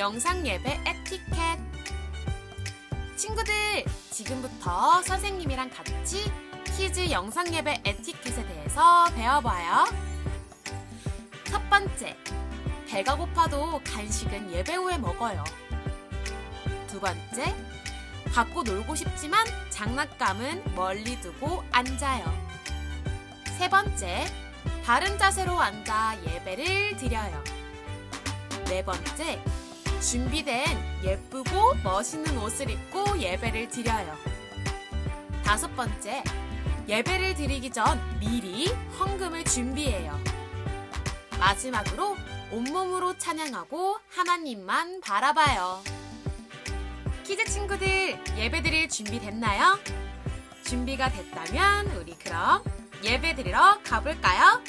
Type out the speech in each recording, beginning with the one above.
영상 예배 에티켓. 친구들, 지금부터 선생님이랑 같이 키즈 영상 예배 에티켓에 대해서 배워봐요. 첫 번째, 배가 고파도 간식은 예배 후에 먹어요. 두 번째, 갖고 놀고 싶지만 장난감은 멀리 두고 앉아요. 세 번째, 바른 자세로 앉아 예배를 드려요. 네 번째, 준비된 예쁘고 멋있는 옷을 입고 예배를 드려요. 다섯 번째, 예배를 드리기 전 미리 헌금을 준비해요. 마지막으로 온몸으로 찬양하고 하나님만 바라봐요. 키즈 친구들, 예배 드릴 준비 됐나요? 준비가 됐다면 우리 그럼 예배 드리러 가볼까요?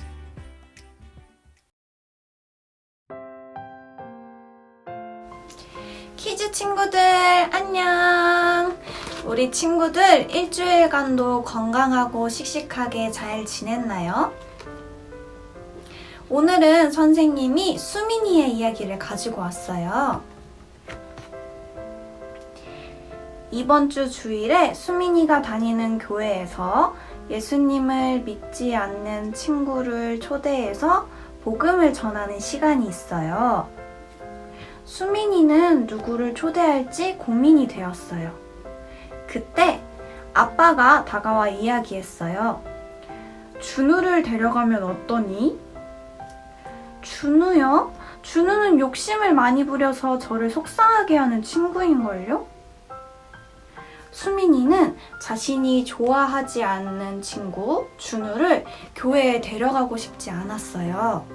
키즈 친구들 안녕! 우리 친구들 일주일간도 건강하고 씩씩하게 잘 지냈나요? 오늘은 선생님이 수민이의 이야기를 가지고 왔어요. 이번 주 주일에 수민이가 다니는 교회에서 예수님을 믿지 않는 친구를 초대해서 복음을 전하는 시간이 있어요. 수민이는 누구를 초대할지 고민이 되었어요. 그때 아빠가 다가와 이야기했어요. 준우를 데려가면 어떠니? 준우요? 준우는 욕심을 많이 부려서 저를 속상하게 하는 친구인걸요? 수민이는 자신이 좋아하지 않는 친구 준우를 교회에 데려가고 싶지 않았어요.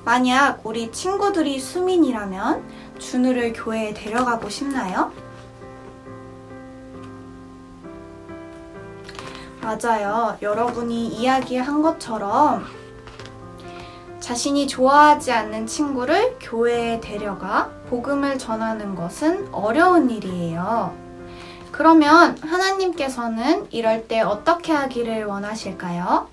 만약 우리 친구들이 수민이라면 준우를 교회에 데려가고 싶나요? 맞아요. 여러분이 이야기한 것처럼 자신이 좋아하지 않는 친구를 교회에 데려가 복음을 전하는 것은 어려운 일이에요. 그러면 하나님께서는 이럴 때 어떻게 하기를 원하실까요?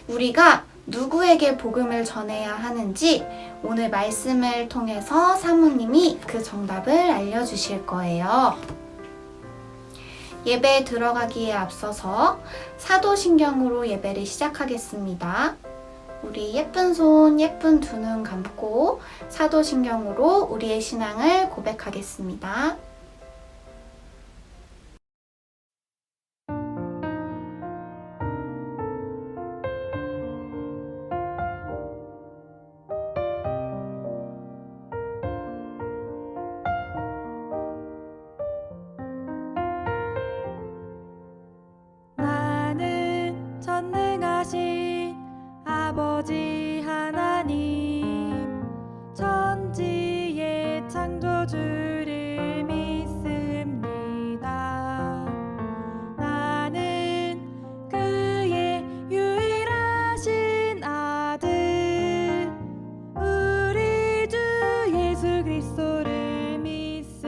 우리가 누구에게 복음을 전해야 하는지 오늘 말씀을 통해서 사모님이 그 정답을 알려주실 거예요. 예배에 들어가기에 앞서서 사도신경으로 예배를 시작하겠습니다. 우리 예쁜 손, 예쁜 두 눈 감고 사도신경으로 우리의 신앙을 고백하겠습니다. 나는 전능하신 아버지 하나님 천지의 창조주를 믿습니다. 나는 그의 유일하신 아들 우리 주 예수 그리스도를 믿습니다.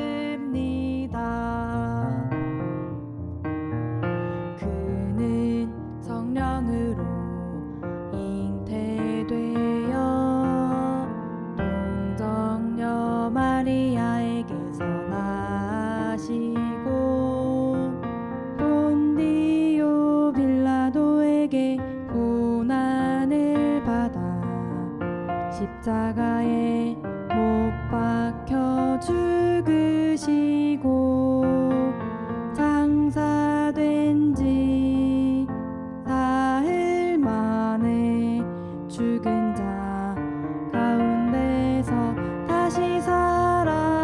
그는 성령으로 잉태되어 동정녀 마리아에게서 나시고 본디오 빌라도에게 고난을 받아 십자가에 못 박혀 죽으시고 장사된 지 사흘 만에 죽은 자 가운데서 다시 살아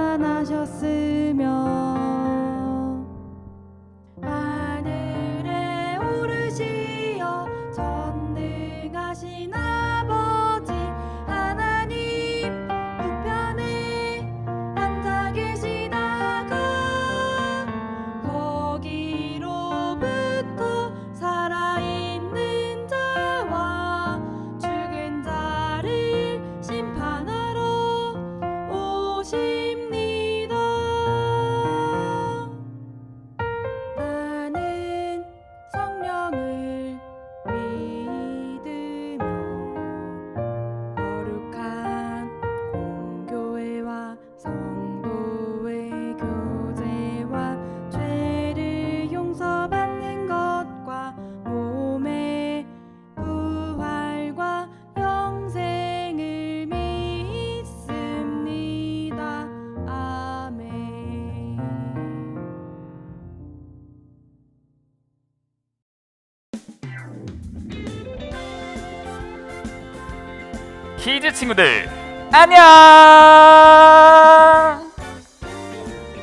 키즈 친구들 안녕!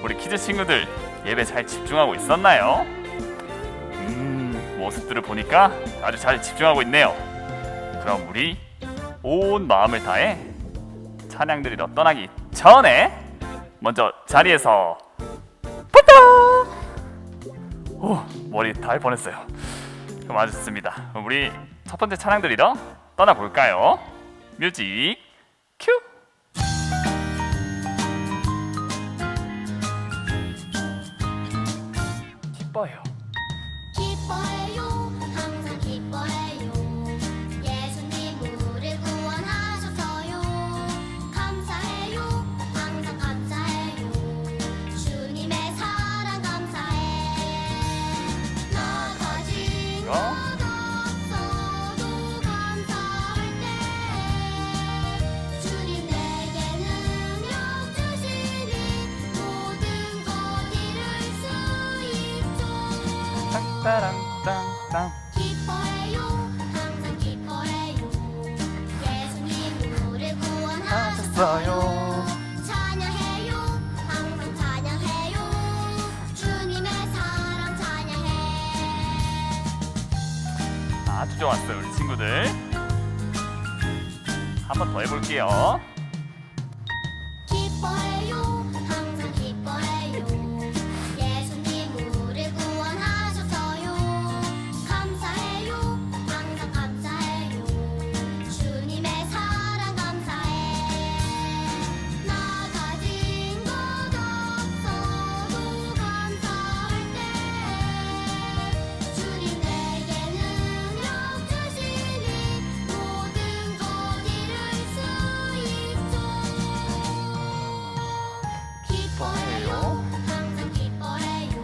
우리 키즈 친구들 예배 잘 집중하고 있었나요? 모습들을 보니까 아주 잘 집중하고 있네요. 그럼 우리 온 마음을 다해 찬양 드리러 떠나기 전에 먼저 자리에서 포토! 오, 머리 닿을 뻔했어요. 그럼 아주 좋습니다. 그럼 우리 첫 번째 찬양 드리러 떠나볼까요? 뮤직 큐! 기뻐요. 기뻐해요 항상 기뻐해요 예수님 우리를 구원하셔서요 감사해요 항상 감사해요 주님의 사랑 감사해 나 가진 것 없어도 감사할 때 주님 내게 능력 주시니 모든 것 이룰 수 있죠 땅따랑땅땅. 기뻐해요 항상 기뻐해요 예수님 우리를 구원하셨어요 찬양해요 항상 찬양해요 주님의 사랑 찬양해 아주 좋았어요 우리 친구들. 한 번 더 해볼게요. 기뻐해요 항상 기뻐해요 예수님 우리를 구원하셔서요 감사해요 항상 감사해요 주님의 사랑 감사해 나 가진 것 없어도 감사할 때 주님 내게 능력 주시니 모든 것 이룰 수 있죠 기뻐해요 항상 기뻐해요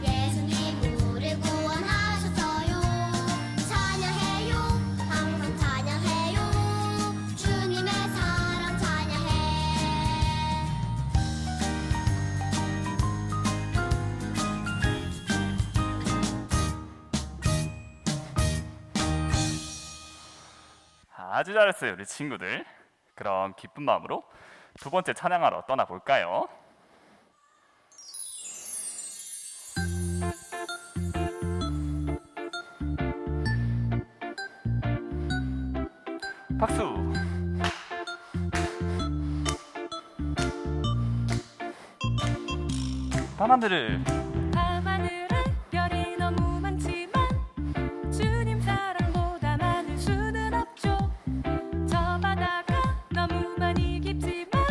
예수님 우리를 구원하셨어요 찬양해요 항상 찬양해요 주님의 사랑 찬양해 아주 잘했어요 우리 친구들. 그럼 기쁜 마음으로 두 번째 찬양하러 떠나볼까요? 박수! 밤하늘을 밤하늘에 별이 너무 많지만 주님 사랑보다 많을 수는 없죠. 저 바다가 너무 많이 깊지만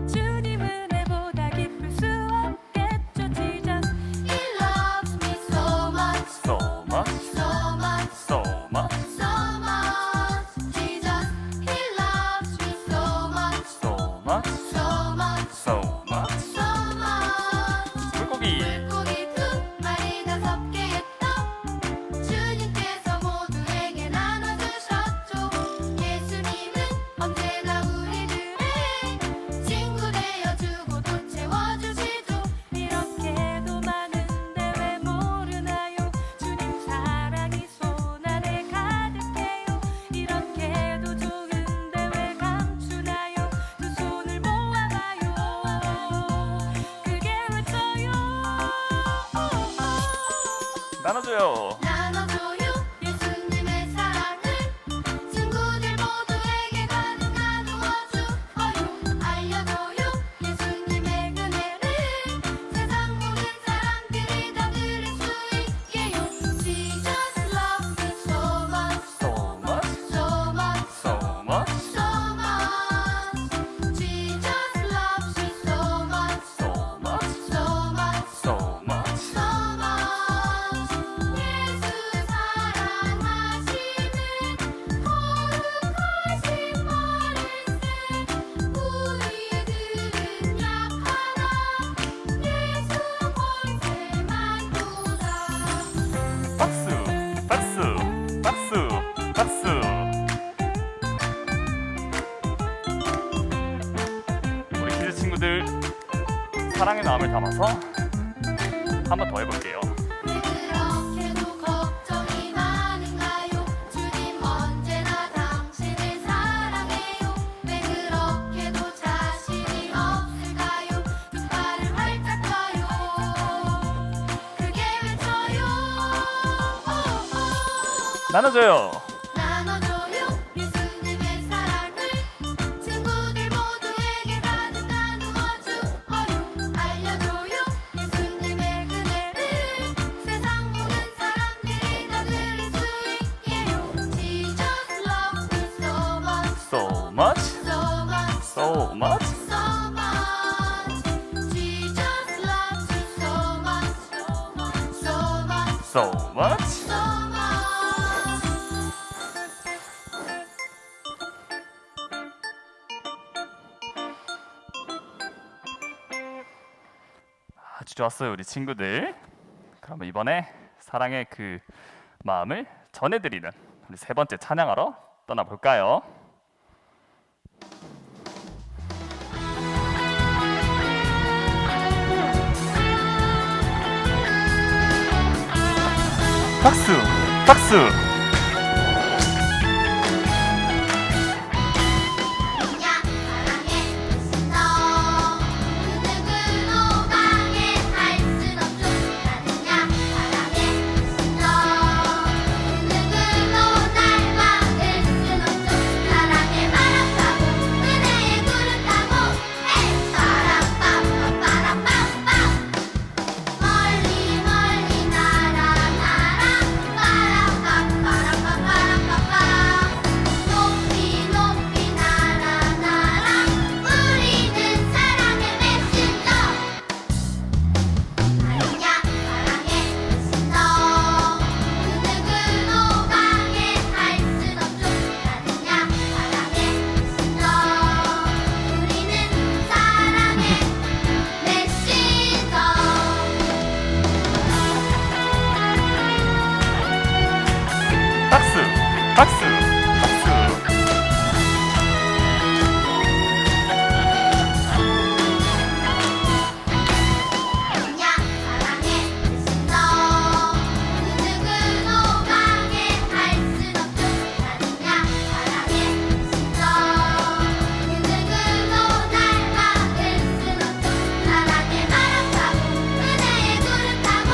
주님 은혜보다 깊을 수 없겠죠. Jesus He loves me so much so much, so much so much, so much Jesus He loves me so much so much, so much so much. so much 물고기 물고기 두 마리 다섯 개의 떡 주님께서 모두에게 나눠주셨죠 예수님은 언제나 우리들의 친구 되어주고 또 채워주시죠 이렇게도 많은데 왜 모르나요? 주님 사랑이 손 안에 가득해요. 이렇게도 좋은데 왜 감추나요? 두 손을 모아봐요. 그게 외쳐요. 나눠줘요. 나눠줘요 예수님의 사랑을 친구들 모두에게 가득 나누어주어요 알려줘요 예수님의 은혜를 세상 모든 사람들이 다 들을 수 있게요 Jesus loves me so much So much, so much so much, so much Jesus loves me so much so much, so much so much. so much 예수 사랑하시는 거룩하신 말일세 우리들은 약하나 예수 권세만도다 박수, 박수, 박수, 박수. 우리 키즈 친구들 사랑의 마음을 담아서 한 번 더 해볼게요. 왜 그렇게도 걱정이 많은가요 주님 언제나 당신을 사랑 나눠줘요. 나눠줘요 예수님의 사랑을 친구들 모두에게 가득 나누어주어요 알려줘요 예수님의 그네를 세상 모든 사람들이 다 들을 수 있게요 Jesus loves me so much So much, so much so much. so much Jesus loves you so much so much so much So much. so much 아주 좋았어요, 우리 친구들. 그러면 이번에 사랑의 그 마음을 전해드리는 우리 세 번째 찬양하러 떠나볼까요? 박수, 박수. 그냥 사랑해 너 그 누구도 방해할 순 없죠 나는야 사랑해 너 그 누구도 날 막을 순 없죠 사랑의 바람 타고 은혜의 구름 타고 헤이 빠라빠빠빠라빠빠 멀리 멀리 날아 빠라빠빠라빠빠빠빠 높이 높이 날아 우리는 사랑의 메신저 나는야 사랑해 너 그 누구도 방해할 순 없죠 나는야 사랑해 너 우리는 사랑의 메신저 박수, 박수, 박수. 그냥 사랑해 너 그 누구도 방해할 순 없죠 나는야 사랑해 너 그 누구도 날 막을 순 없죠 사랑의 바람 타고 은혜의 구름 타고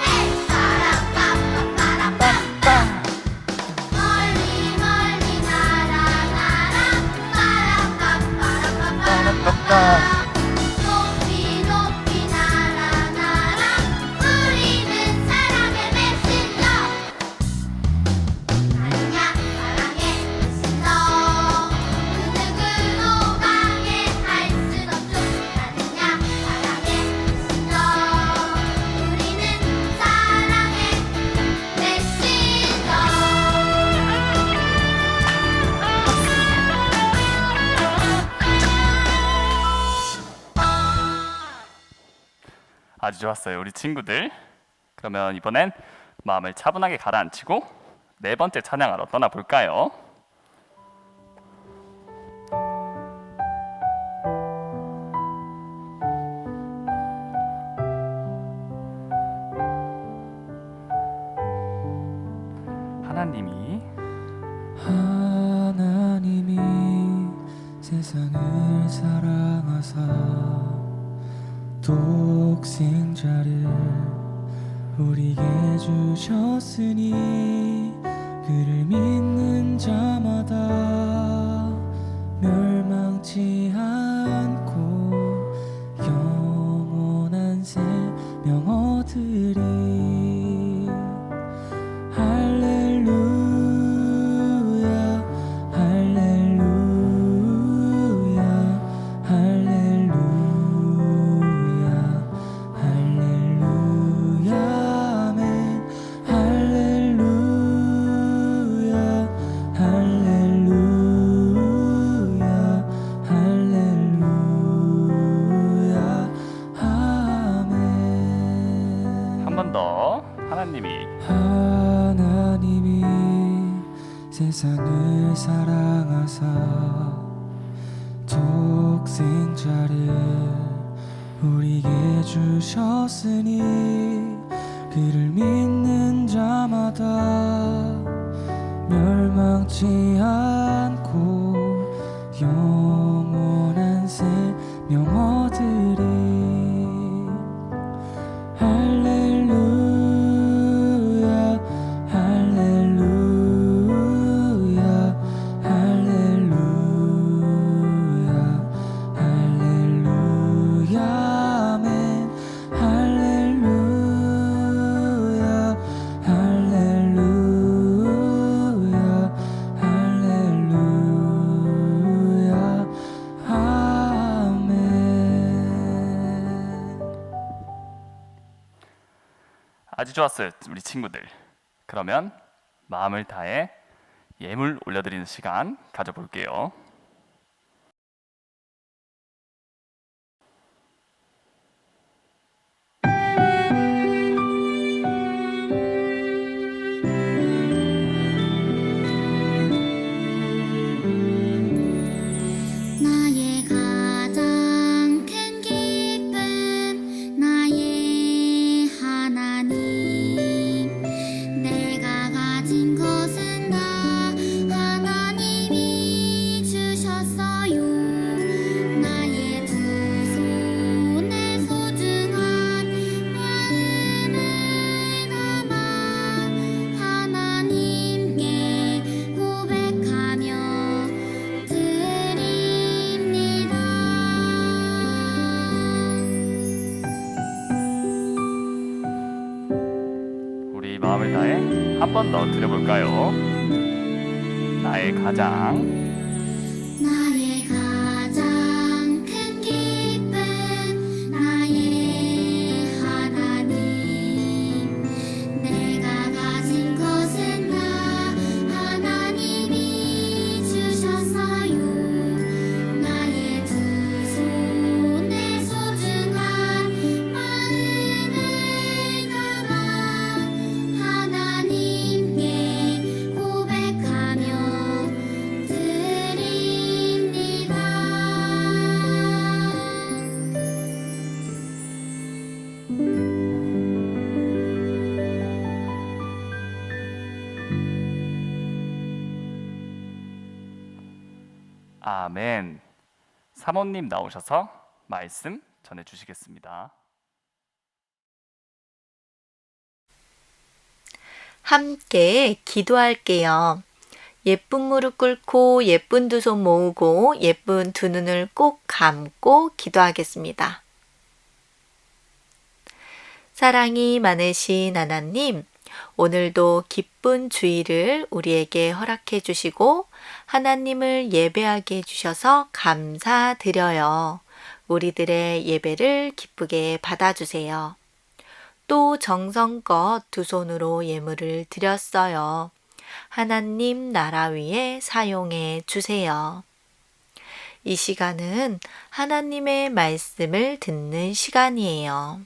헤이 빠라빠빠빠라빠빠 멀리 멀리 날아 빠라빠빠라빠빠 높이 높이 날아 우리는 사랑의 메신저 나는야 사랑해 너 그 누구도 방해할 순 없죠 나는야 사랑해 너 우리는 사랑의 메신저 아주 좋았어요, 우리 친구들. 그러면 이번엔 마음을 차분하게 가라앉히고 네 번째 찬양하러 떠나볼까요? 하나님이 하나님이 세상을 사랑하사 독생자를 우리에게 주셨으니 그를 믿는 자마다 멸망치 않고 영원한 생명 얻으리 할렐루야 할렐루야 할렐루야 할렐루야 아멘 할렐루야 할렐루야 할렐루야 아멘 한 번 더. 하나님이 하나님이 세상을 사랑하사 독생자를 우리에게 주셨으니 그를 믿는 자마다 멸망치 않고 영원한 생명 얻으리 할렐루야 할렐루야 아주 좋았어요, 우리 친구들. 그러면 마음을 다해 예물 올려드리는 시간 가져볼게요. 나의 가장 큰 기쁨 나의 하나님 내가 가진 것은 다 하나님이 주셨어요 나의 두 손에 소중한 마음을 담아 하나님께 고백하며 드립니다. 우리 마음을 다해 한 번 더 드려볼까요? 나의 가장 나의 가장 큰 기쁨 나의 하나님 내가 가진 것은 다 하나님이 주셨어요 나의 두 손에 소중한 마음을 담아 하나님께 고백하며 드립니다. 아멘. 사모님 나오셔서 말씀 전해주시겠습니다. 함께 기도할게요. 예쁜 무릎 꿇고 예쁜 두 손 모으고 예쁜 두 눈을 꼭 감고 기도하겠습니다. 사랑이 많으신 하나님, 오늘도 기쁜 주일을 우리에게 허락해 주시고 하나님을 예배하게 해주셔서 감사드려요. 우리들의 예배를 기쁘게 받아주세요. 또 정성껏 두 손으로 예물을 드렸어요. 하나님 나라 위에 사용해 주세요. 이 시간은 하나님의 말씀을 듣는 시간이에요.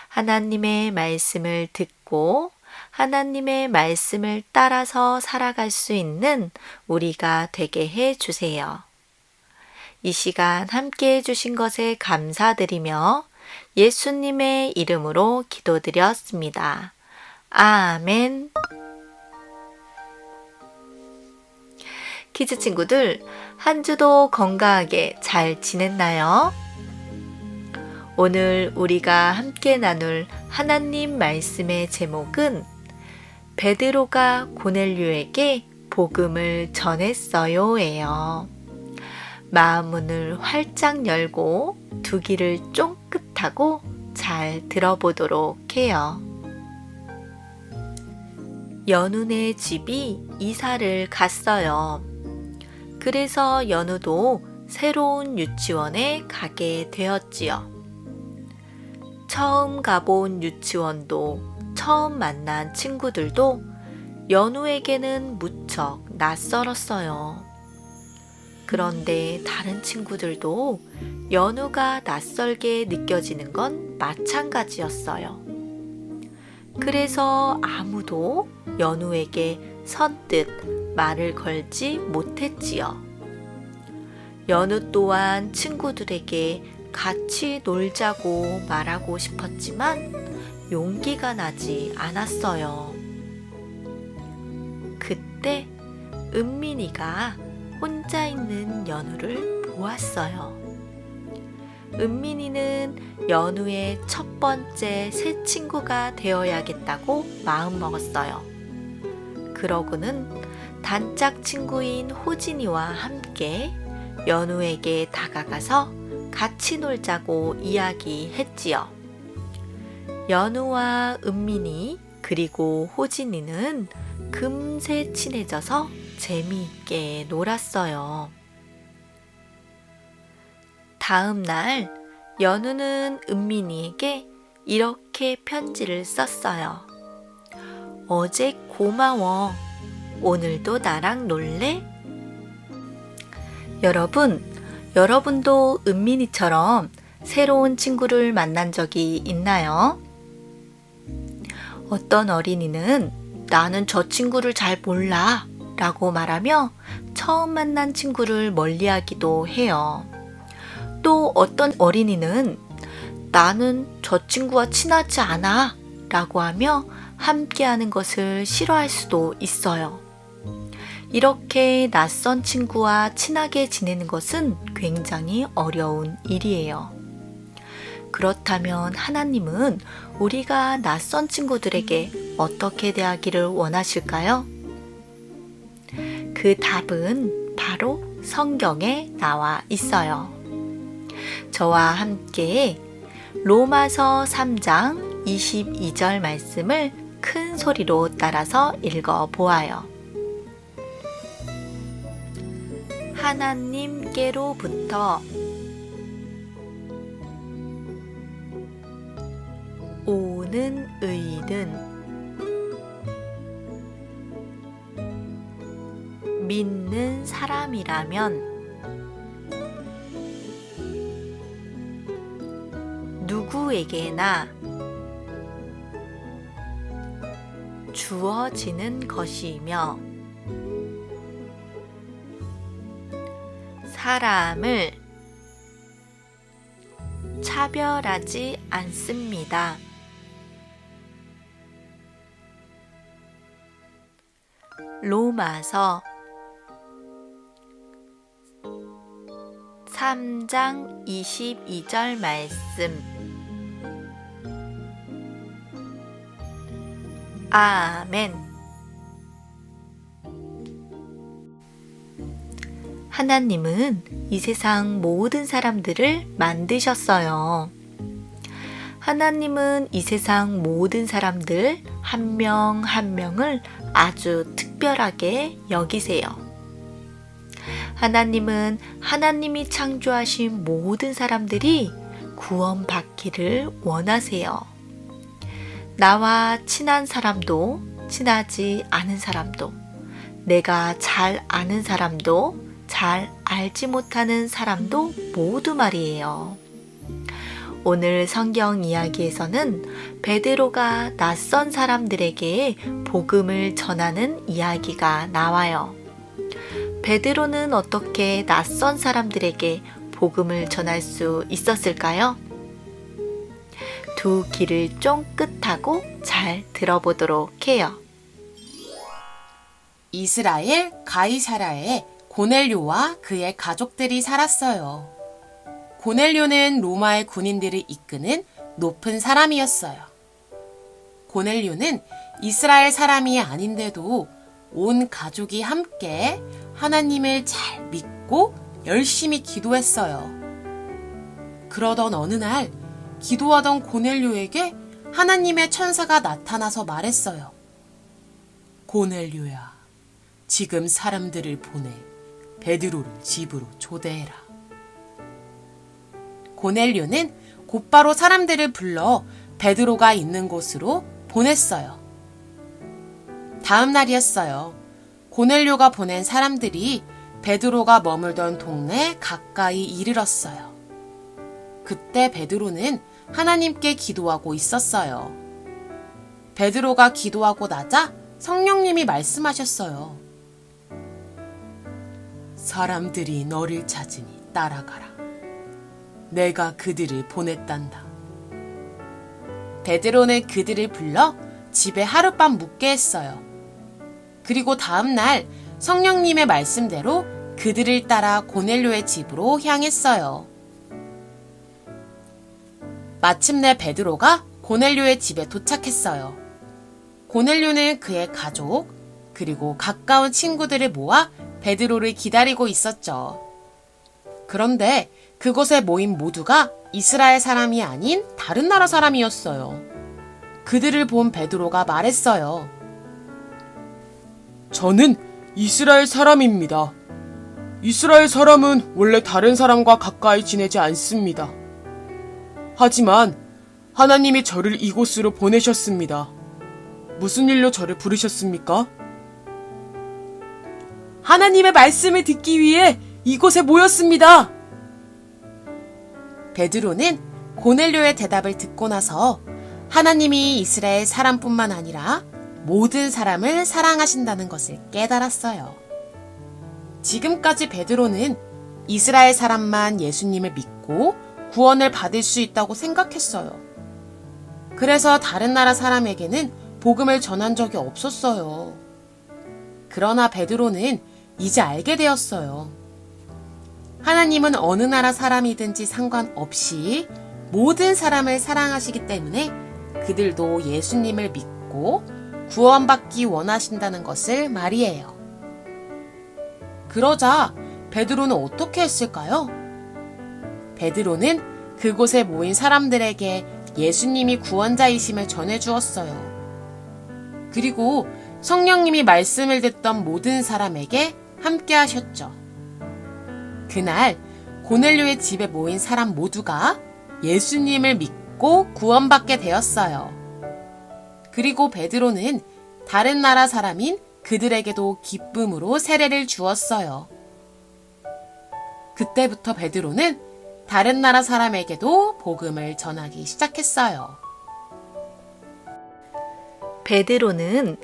하나님의 말씀을 듣고 하나님의 말씀을 따라서 살아갈 수 있는 우리가 되게 해 주세요. 이 시간 함께 해주신 것에 감사드리며 예수님의 이름으로 기도드렸습니다. 아멘. 키즈 친구들, 한 주도 건강하게 잘 지냈나요? 오늘 우리가 함께 나눌 하나님 말씀의 제목은 베드로가 고넬료에게 복음을 전했어요예요. 마음문을 활짝 열고 두 귀를 쫑긋하고 잘 들어보도록 해요. 연우네 집이 이사를 갔어요. 그래서 연우도 새로운 유치원에 가게 되었지요. 처음 가본 유치원도 처음 만난 친구들도 연우에게는 무척 낯설었어요. 그런데 다른 친구들도 연우가 낯설게 느껴지는 건 마찬가지였어요. 그래서 아무도 연우에게 선뜻 말을 걸지 못했지요. 연우 또한 친구들에게 같이 놀자고 말하고 싶었지만 용기가 나지 않았어요. 그때 은민이가 혼자 있는 연우를 보았어요. 은민이는 연우의 첫 번째 새 친구가 되어야겠다고 마음먹었어요. 그러고는 단짝 친구인 호진이와 함께 연우에게 다가가서 같이 놀자고 이야기했지요. 연우와 은민이 그리고 호진이는 금세 친해져서 재미있게 놀았어요. 다음 날 연우는 은민이에게 이렇게 편지를 썼어요. 어제 고마워. 오늘도 나랑 놀래? 여러분도 은민이처럼 새로운 친구를 만난 적이 있나요? 어떤 어린이는 나는 저 친구를 잘 몰라 라고 말하며 처음 만난 친구를 멀리하기도 해요. 또 어떤 어린이는 나는 저 친구와 친하지 않아 라고 하며 함께하는 것을 싫어할 수도 있어요. 이렇게 낯선 친구와 친하게 지내는 것은 굉장히 어려운 일이에요. 그렇다면 하나님은 우리가 낯선 친구들에게 어떻게 대하기를 원하실까요? 그 답은 바로 성경에 나와 있어요. 저와 함께 로마서 3장 22절 말씀을 큰 소리로 따라서 읽어 보아요. 하나님께로부터 오는 의는 믿는 사람이라면 누구에게나 주어지는 것이며 사람을 차별하지 않습니다. 로마서 3장 22절 말씀. 아멘. 하나님은 이 세상 모든 사람들을 만드셨어요. 하나님은 이 세상 모든 사람들 한 명 한 명을 아주 특별하게 여기세요. 하나님은 하나님이 창조하신 모든 사람들이 구원받기를 원하세요. 나와 친한 사람도, 친하지 않은 사람도, 내가 잘 아는 사람도, 잘 알지 못하는 사람도 모두 말이에요. 오늘 성경 이야기에서는 베드로가 낯선 사람들에게 복음을 전하는 이야기가 나와요. 베드로는 어떻게 낯선 사람들에게 복음을 전할 수 있었을까요? 두 귀를 쫑긋하고 잘 들어보도록 해요. 이스라엘 가이사라에 고넬료와 그의 가족들이 살았어요. 고넬료는 로마의 군인들을 이끄는 높은 사람이었어요. 고넬료는 이스라엘 사람이 아닌데도 온 가족이 함께 하나님을 잘 믿고 열심히 기도했어요. 그러던 어느 날 기도하던 고넬료에게 하나님의 천사가 나타나서 말했어요. 고넬료야, 지금 사람들을 보내 베드로를 집으로 초대해라. 고넬료는 곧바로 사람들을 불러 베드로가 있는 곳으로 보냈어요. 다음 날이었어요. 고넬료가 보낸 사람들이 베드로가 머물던 동네 가까이 이르렀어요. 그때 베드로는 하나님께 기도하고 있었어요. 베드로가 기도하고 나자 성령님이 말씀하셨어요. 사람들이 너를 찾으니 따라가라. 내가 그들을 보냈단다. 베드로는 그들을 불러 집에 하룻밤 묵게 했어요. 그리고 다음 날 성령님의 말씀대로 그들을 따라 고넬료의 집으로 향했어요. 마침내 베드로가 고넬료의 집에 도착했어요. 고넬료는 그의 가족, 그리고 가까운 친구들을 모아 베드로를 기다리고 있었죠. 그런데 그곳에 모인 모두가 이스라엘 사람이 아닌 다른 나라 사람이었어요. 그들을 본 베드로가 말했어요. 저는 이스라엘 사람입니다. 이스라엘 사람은 원래 다른 사람과 가까이 지내지 않습니다. 하지만 하나님이 저를 이곳으로 보내셨습니다. 무슨 일로 저를 부르셨습니까? 하나님의 말씀을 듣기 위해 이곳에 모였습니다. 베드로는 고넬료의 대답을 듣고 나서 하나님이 이스라엘 사람뿐만 아니라 모든 사람을 사랑하신다는 것을 깨달았어요. 지금까지 베드로는 이스라엘 사람만 예수님을 믿고 구원을 받을 수 있다고 생각했어요. 그래서 다른 나라 사람에게는 복음을 전한 적이 없었어요. 그러나 베드로는 이제 알게 되었어요. 하나님은 어느 나라 사람이든지 상관없이 모든 사람을 사랑하시기 때문에 그들도 예수님을 믿고 구원받기 원하신다는 것을 말이에요. 그러자 베드로는 어떻게 했을까요? 베드로는 그곳에 모인 사람들에게 예수님이 구원자이심을 전해주었어요. 그리고 성령님이 말씀을 듣던 모든 사람에게 함께 하셨죠. 그날 고넬료의 집에 모인 사람 모두가 예수님을 믿고 구원받게 되었어요. 그리고 베드로는 다른 나라 사람인 그들에게도 기쁨으로 세례를 주었어요. 그때부터 베드로는 다른 나라 사람에게도 복음을 전하기 시작했어요. 베드로는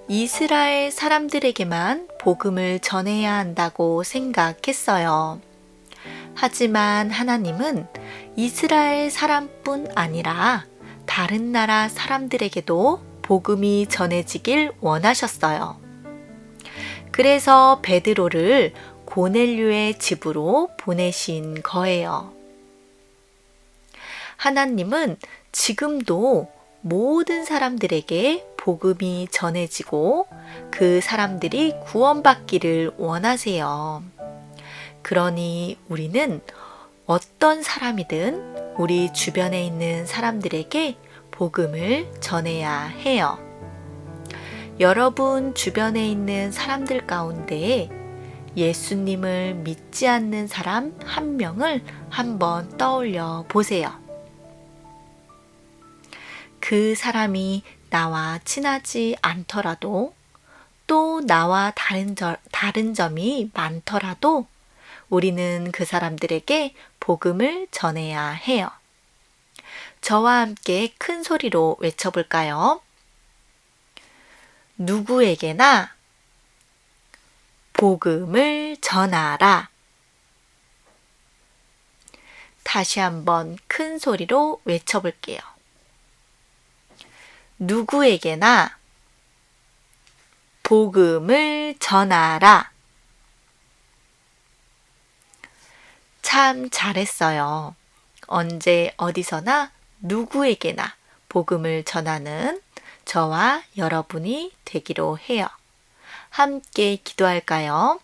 이스라엘 사람들에게만 복음을 전해야 한다고 생각했어요. 하지만 하나님은 이스라엘 사람뿐 아니라 다른 나라 사람들에게도 복음이 전해지길 원하셨어요. 그래서 베드로를 고넬료의 집으로 보내신 거예요. 하나님은 지금도 모든 사람들에게 복음이 전해지고 그 사람들이 구원받기를 원하세요. 그러니 우리는 어떤 사람이든 우리 주변에 있는 사람들에게 복음을 전해야 해요. 여러분 주변에 있는 사람들 가운데 예수님을 믿지 않는 사람 한 명을 한번 떠올려 보세요. 그 사람이 나와 친하지 않더라도 또 나와 다른 점이 많더라도 우리는 그 사람들에게 복음을 전해야 해요. 저와 함께 큰 소리로 외쳐볼까요? 누구에게나 복음을 전하라. 다시 한번 큰 소리로 외쳐볼게요. 누구에게나 복음을 전하라. 참 잘했어요. 언제 어디서나 누구에게나 복음을 전하는 저와 여러분이 되기로 해요. 함께 기도할까요?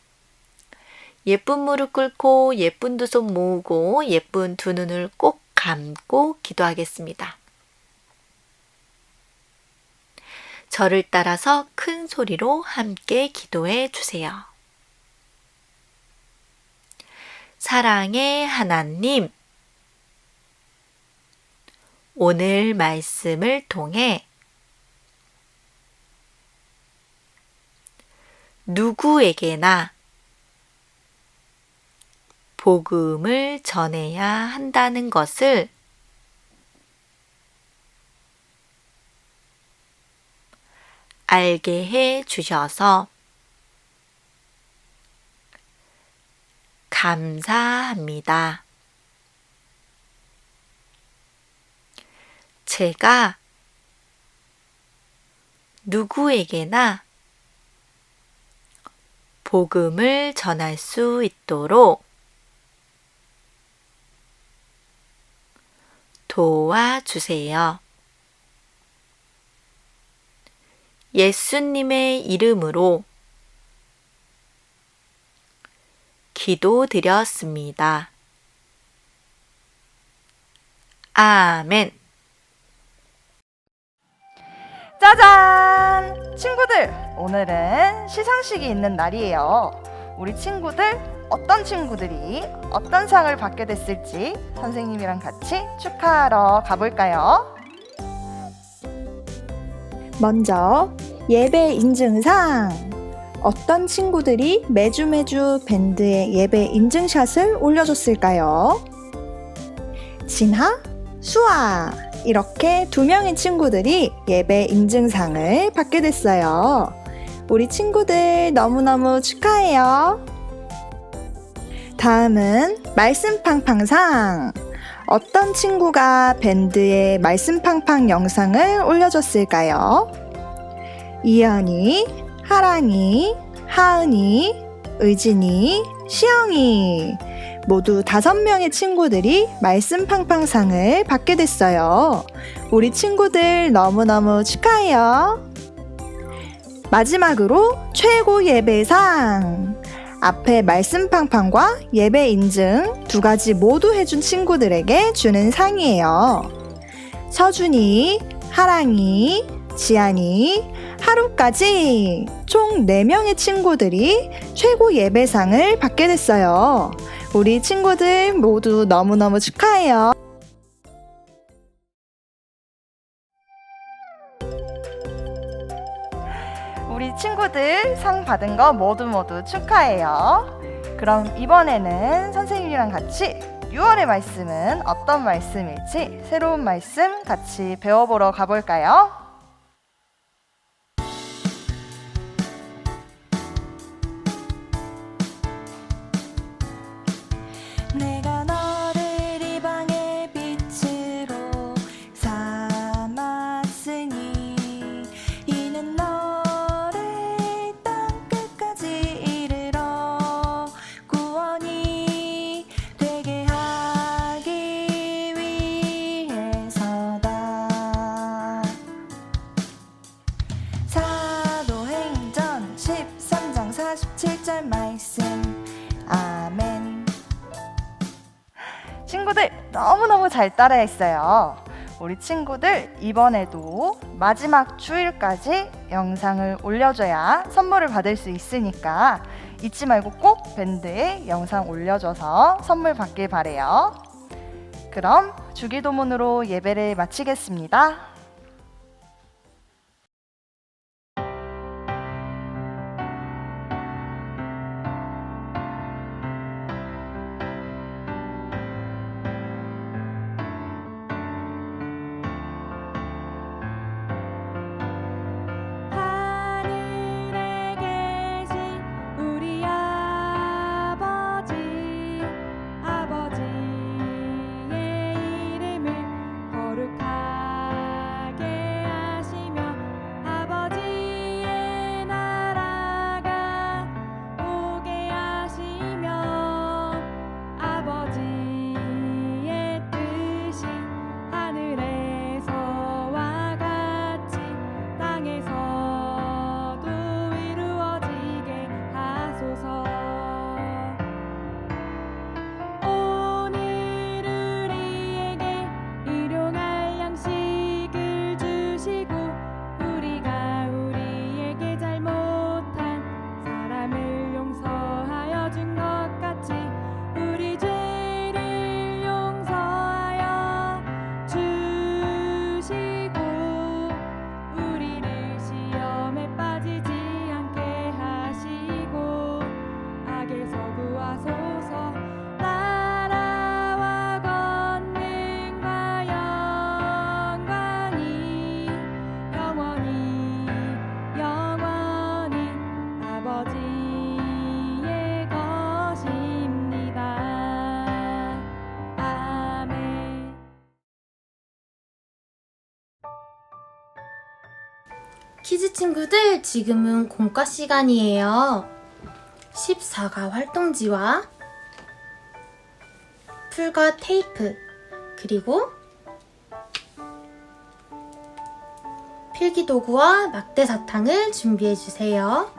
예쁜 무릎 꿇고 예쁜 두 손 모으고 예쁜 두 눈을 꼭 감고 기도하겠습니다. 저를 따라서 큰 소리로 함께 기도해 주세요. 사랑의 하나님, 오늘 말씀을 통해 누구에게나 복음을 전해야 한다는 것을 알게 해 주셔서 감사합니다. 제가 누구에게나 복음을 전할 수 있도록 도와주세요. 예수님의 이름으로 기도드렸습니다. 아멘. 짜잔! 친구들, 오늘은 시상식이 있는 날이에요. 우리 친구들, 어떤 친구들이 어떤 상을 받게 됐을지 선생님이랑 같이 축하하러 가볼까요? 먼저 예배 인증상. 어떤 친구들이 매주 밴드에 예배 인증샷을 올려줬을까요? 진하, 수아. 이렇게 2명의 친구들이 예배 인증상을 받게 됐어요. 우리 친구들 너무너무 축하해요. 다음은 말씀팡팡상. 어떤 친구가 밴드에 말씀팡팡 영상을 올려줬을까요? 이연이, 하랑이, 하은이, 의진이, 시영이. 모두 5명의 친구들이 말씀팡팡상을 받게 됐어요. 우리 친구들 너무너무 축하해요. 마지막으로 최고 예배상. 앞에 말씀팡팡과 예배 인증 2가지 모두 해준 친구들에게 주는 상이에요. 서준이, 하랑이, 지안이, 하루까지 총 4명의 친구들이 최고 예배상을 받게 됐어요. 우리 친구들 모두 너무너무 축하해요. 우리 친구들 상 받은 거 모두 축하해요. 그럼 이번에는 선생님이랑 같이 6월의 말씀은 어떤 말씀일지 새로운 말씀 같이 배워보러 가볼까요? 내가 너를 이 방의 빛으로 삼았으니 이는 너를 땅 끝까지 이르러 구원이 되게 하기 위해서다. 사도행전 13장 47절 말씀. 아멘. 친구들 너무너무 잘 따라했어요. 우리 친구들 이번에도 마지막 주일까지 영상을 올려줘야 선물을 받을 수 있으니까 잊지 말고 꼭 밴드에 영상 올려줘서 선물 받길 바래요. 그럼 주기도문으로 예배를 마치겠습니다. 하늘에 계신 우리 아버지, 아버지의 이름을 거룩하게 하시며 아버지의 나라가 오게 하시며 아버지의 뜻이 하늘에서와 같이 땅에서도 이루어지게 하소서. 오늘 우리에게 일용할 양식을 주시고 우리가 우리에게 잘못한 사람을 용서하여 준 것 같이 우리 죄를 용서하여 주시고 우리를 시험에 빠지지 않게 하시고 악에서 구하소서. 나라와 권능과 영광이 영원히 영원히 아버지의 것입니다. 아멘. 키즈 친구들, 지금은 공과 시간이에요. 14가 활동지와 풀과 테이프, 그리고 필기도구와 막대 사탕을 준비해주세요.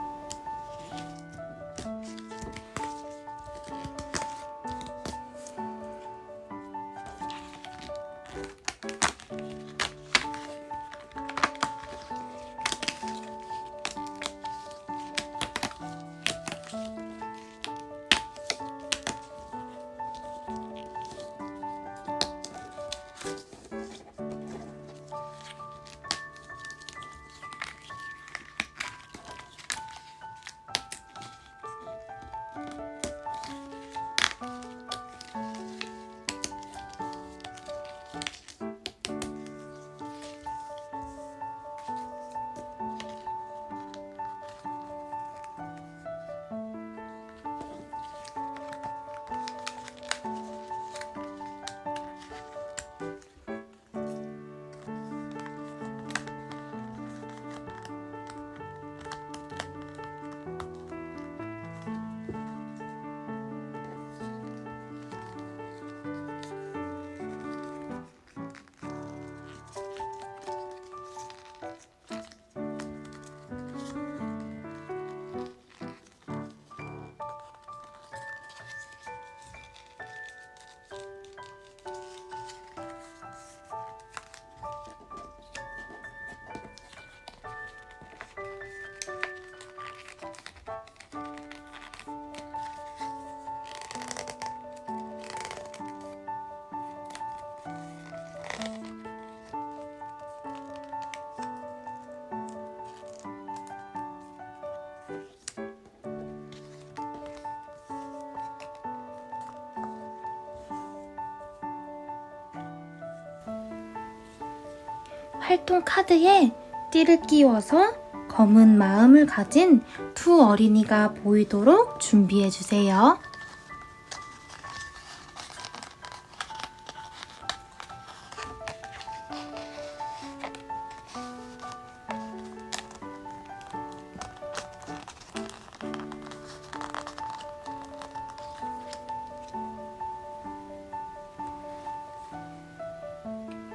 활동 카드에 띠를 끼워서 검은 마음을 가진 두 어린이가 보이도록 준비해 주세요.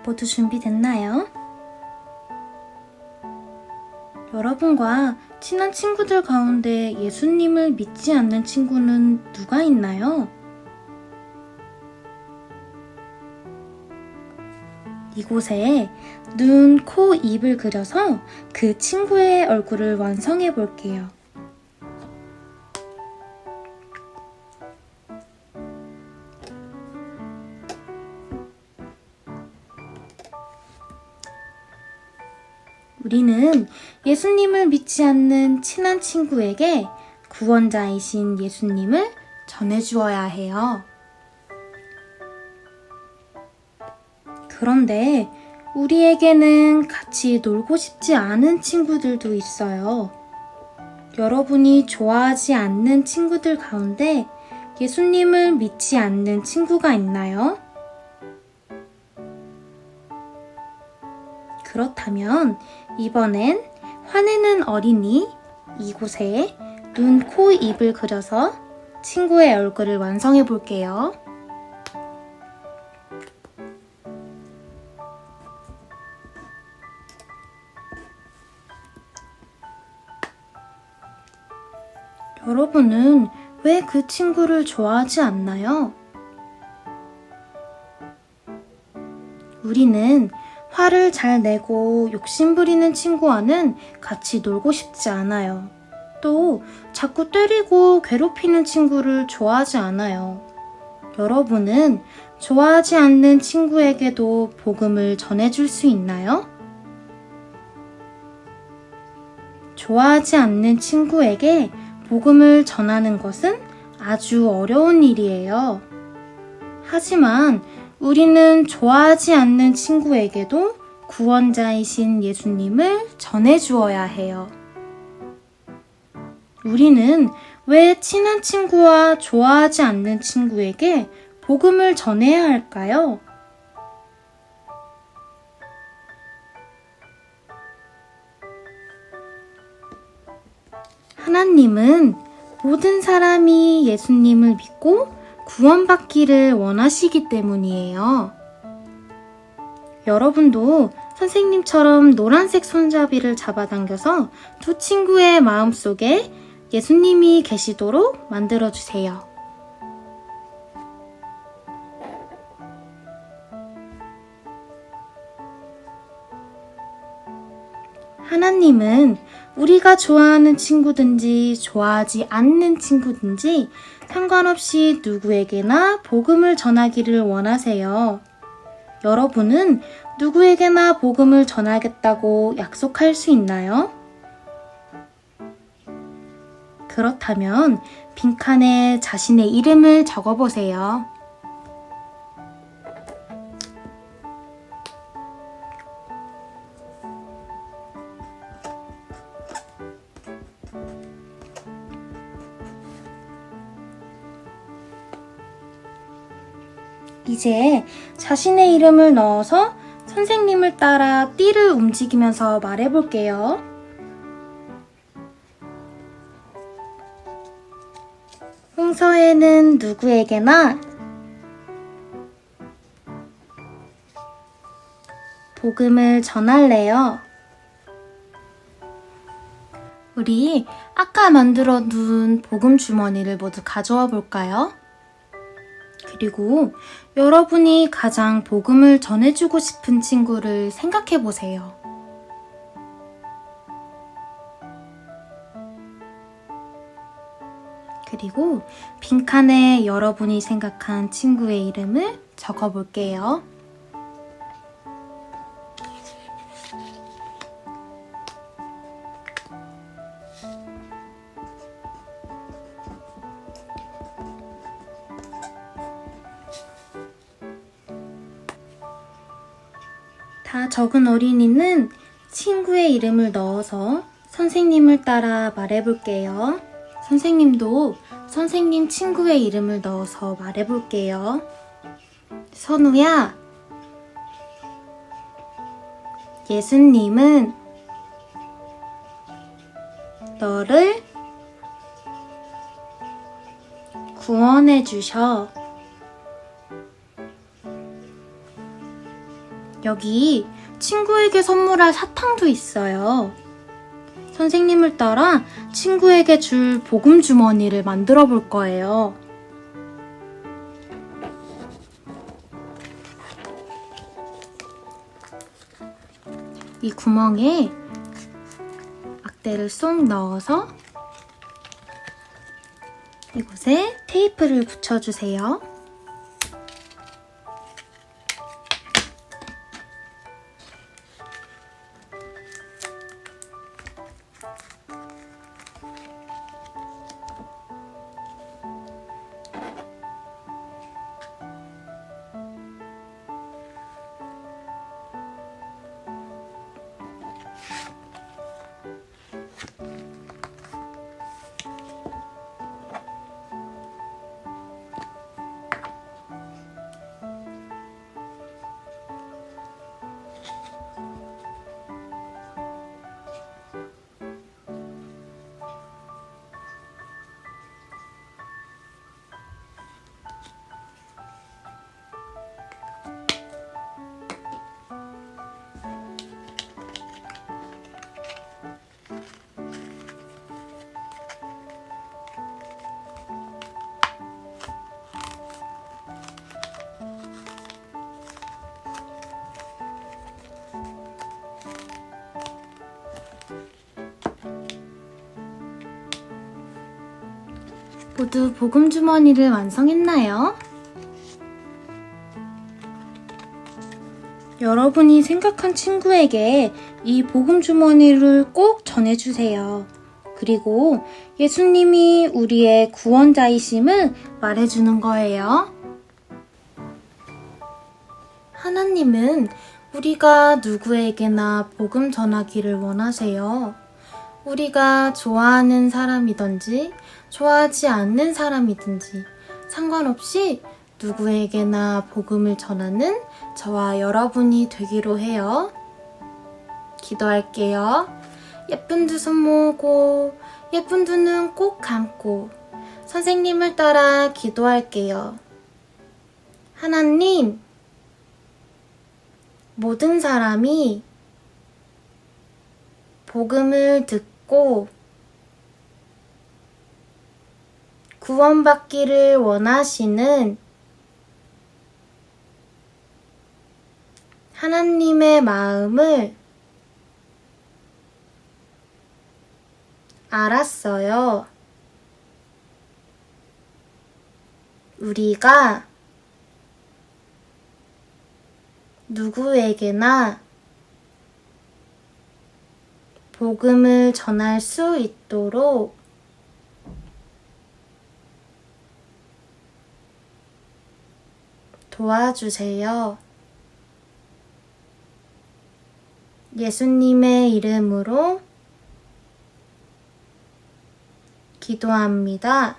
모두 준비됐나요? 여러분과 친한 친구들 가운데 예수님을 믿지 않는 친구는 누가 있나요? 이곳에 눈, 코, 입을 그려서 그 친구의 얼굴을 완성해 볼게요. 우리는 예수님을 믿지 않는 친한 친구에게 구원자이신 예수님을 전해주어야 해요. 그런데 우리에게는 같이 놀고 싶지 않은 친구들도 있어요. 여러분이 좋아하지 않는 친구들 가운데 예수님을 믿지 않는 친구가 있나요? 그렇다면 이번엔 화내는 어린이 이곳에 눈, 코, 입을 그려서 친구의 얼굴을 완성해 볼게요. 여러분은 왜 그 친구를 좋아하지 않나요? 우리는 화를 잘 내고 욕심부리는 친구와는 같이 놀고 싶지 않아요. 또 자꾸 때리고 괴롭히는 친구를 좋아하지 않아요. 여러분은 좋아하지 않는 친구에게도 복음을 전해줄 수 있나요? 좋아하지 않는 친구에게 복음을 전하는 것은 아주 어려운 일이에요. 하지만 우리는 좋아하지 않는 친구에게도 구원자이신 예수님을 전해주어야 해요. 우리는 왜 친한 친구와 좋아하지 않는 친구에게 복음을 전해야 할까요? 하나님은 모든 사람이 예수님을 믿고 구원받기를 원하시기 때문이에요. 여러분도 선생님처럼 노란색 손잡이를 잡아당겨서 두 친구의 마음속에 예수님이 계시도록 만들어주세요. 하나님은 우리가 좋아하는 친구든지 좋아하지 않는 친구든지 상관없이 누구에게나 복음을 전하기를 원하세요. 여러분은 누구에게나 복음을 전하겠다고 약속할 수 있나요? 그렇다면 빈칸에 자신의 이름을 적어보세요. 이제 자신의 이름을 넣어서 선생님을 따라 띠를 움직이면서 말해볼게요. 홍서에는 누구에게나 복음을 전할래요. 우리 아까 만들어 둔 복음 주머니를 모두 가져와 볼까요? 그리고 여러분이 가장 복음을 전해주고 싶은 친구를 생각해 보세요. 그리고 빈칸에 여러분이 생각한 친구의 이름을 적어 볼게요. 다 적은 어린이는 친구의 이름을 넣어서 선생님을 따라 말해볼게요. 선생님도 선생님 친구의 이름을 넣어서 말해볼게요. 선우야, 예수님은 너를 구원해 주셔. 여기 친구에게 선물할 사탕도 있어요. 선생님을 따라 친구에게 줄 복음 주머니를 만들어 볼 거예요. 이 구멍에 막대를 쏙 넣어서 이곳에 테이프를 붙여주세요. 모두 복음 주머니를 완성했나요? 여러분이 생각한 친구에게 이 복음 주머니를 꼭 전해주세요. 그리고 예수님이 우리의 구원자이심을 말해주는 거예요. 하나님은 우리가 누구에게나 복음 전하기를 원하세요. 우리가 좋아하는 사람이든지 좋아하지 않는 사람이든지 상관없이 누구에게나 복음을 전하는 저와 여러분이 되기로 해요. 기도할게요. 예쁜 두 손 모으고 예쁜 두 눈 꼭 감고 선생님을 따라 기도할게요. 하나님, 모든 사람이 복음을 듣고 구원받기를 원하시는 하나님의 마음을 알았어요. 우리가 누구에게나 복음을 전할 수 있도록 도와주세요. 예수님의 이름으로 기도합니다.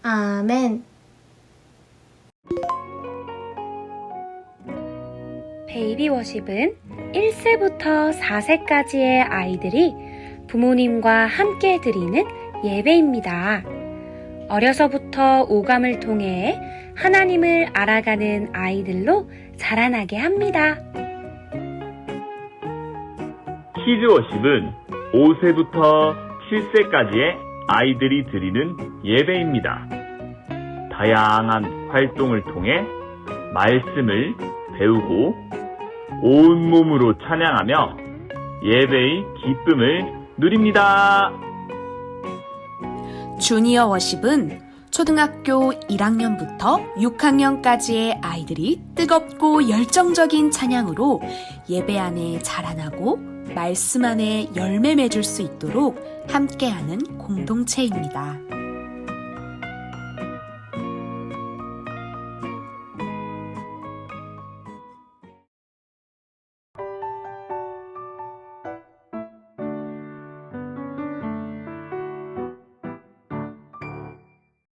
아멘. 베이비 워십은 1세부터 4세까지의 아이들이 부모님과 함께 드리는 예배입니다. 어려서부터 오감을 통해 하나님을 알아가는 아이들로 자라나게 합니다. 키즈워십은 5세부터 7세까지의 아이들이 드리는 예배입니다. 다양한 활동을 통해 말씀을 배우고 온몸으로 찬양하며 예배의 기쁨을 누립니다. 주니어 워십은 초등학교 1학년부터 6학년까지의 아이들이 뜨겁고 열정적인 찬양으로 예배 안에 자라나고 말씀 안에 열매 맺을 수 있도록 함께하는 공동체입니다.